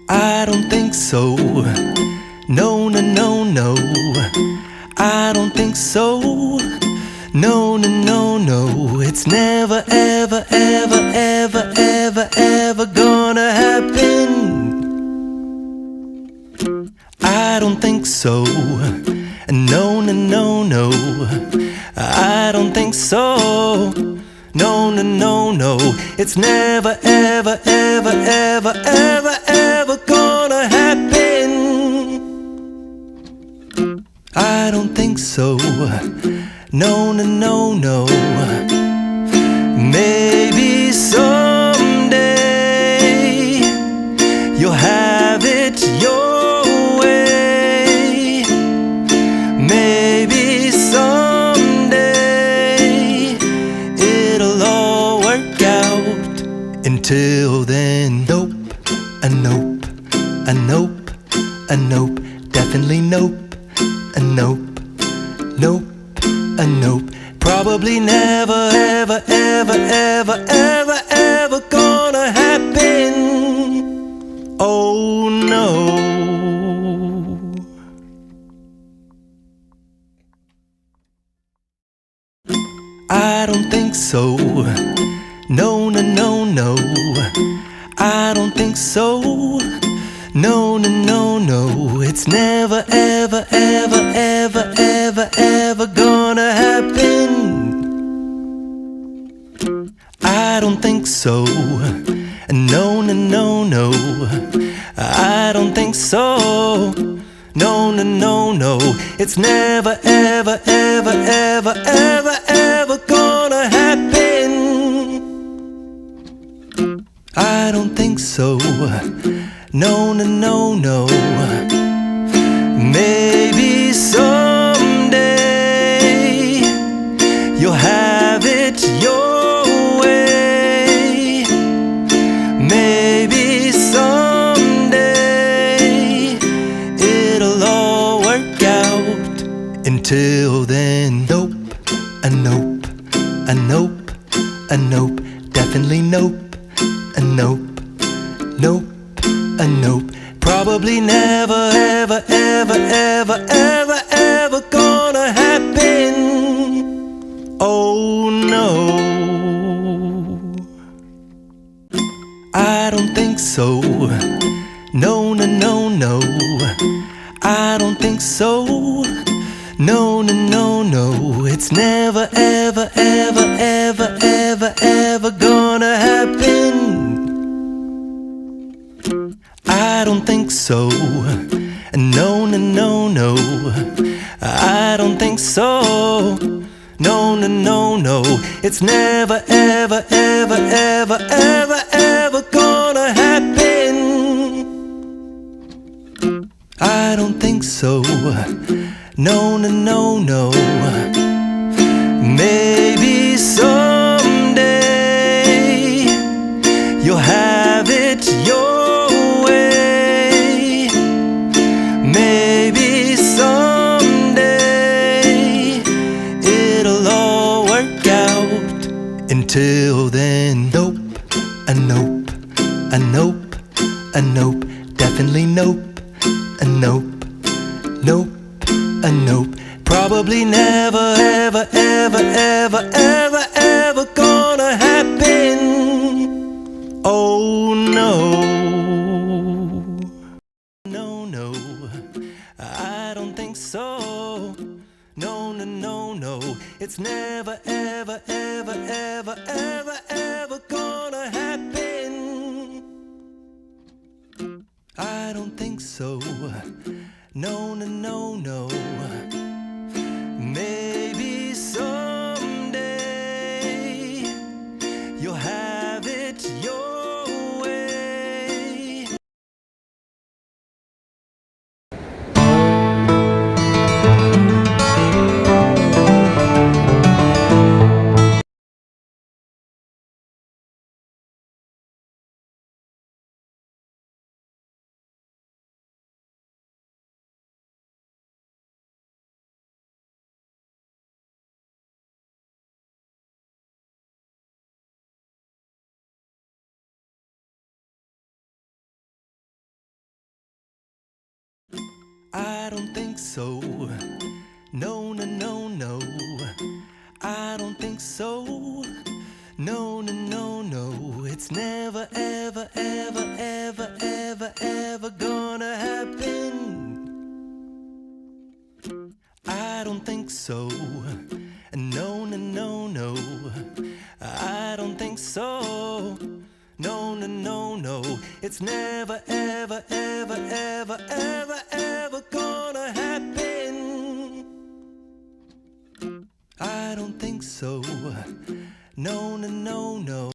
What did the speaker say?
I don't think so. No, no, no, no. I don't think so. No, no, no, no. It's never, ever, ever, ever, ever, ever gonna happen. I don't think so. No, no, no, no. I don't think so. No, no, no, no. It's never, ever, ever, ever, ever, ever gonna happen. I don't think so. No, no, no, no. Maybe someday you'll have it your way. Maybe someday it'll all work out. Until then, nope, a nope, a nope, a nope, definitely nope, a nope, nope, a nope. Probably never, ever, ever, ever, ever, ever gonna happen. Oh no. I don't think so. No, no, no, no. I don't think so. No, no, no, no. It's never, ever, ever, ever, ever, ever gonna happen. I don't think so. No, no, no, no. I don't think so. No, no, no, no. It's never, ever, ever, ever, ever, ever gonna happen. I don't think so. No, no, no, no. Maybe someday you'll have it your way. Maybe someday it'll all work out. Until then, nope, a nope, a nope, a nope, definitely nope, a nope, nope, a nope. Probably never, ever, ever, ever, ever, ever gonna happen. Oh no. I don't think so. No, no, no, no. I don't think so. No, no, no, no. It's never, ever, ever, ever, ever, ever gonna happen. I don't think so. No, no, no, no. I don't think so. No, no, no, no. It's never, ever, ever, ever, ever, ever gonna happen. I don't think so. No, no, no, no. Maybe someday you'll have it your way. Maybe someday it'll all work out. Until then, nope, a nope, a nope, a nope, definitely nope, a nope, nope, a nope. Probably never, ever, ever, ever, ever, ever gonna happen. Oh no. No, no, I don't think so. No, no, no, no. It's never, ever, ever, ever, ever, ever gonna happen. I don't think so. No, no, no, no. Maybe someday you'll have it your way. think so. No, no, no, no. I don't think so. No, no, no, no. It's never, ever, ever, ever, ever, ever gonna happen. I don't think so. No, no, no, no. I don't think so. No, no, no, no. It's never, ever, ever, ever, ever, ever gonna happen. I don't think so. No, no, no, no.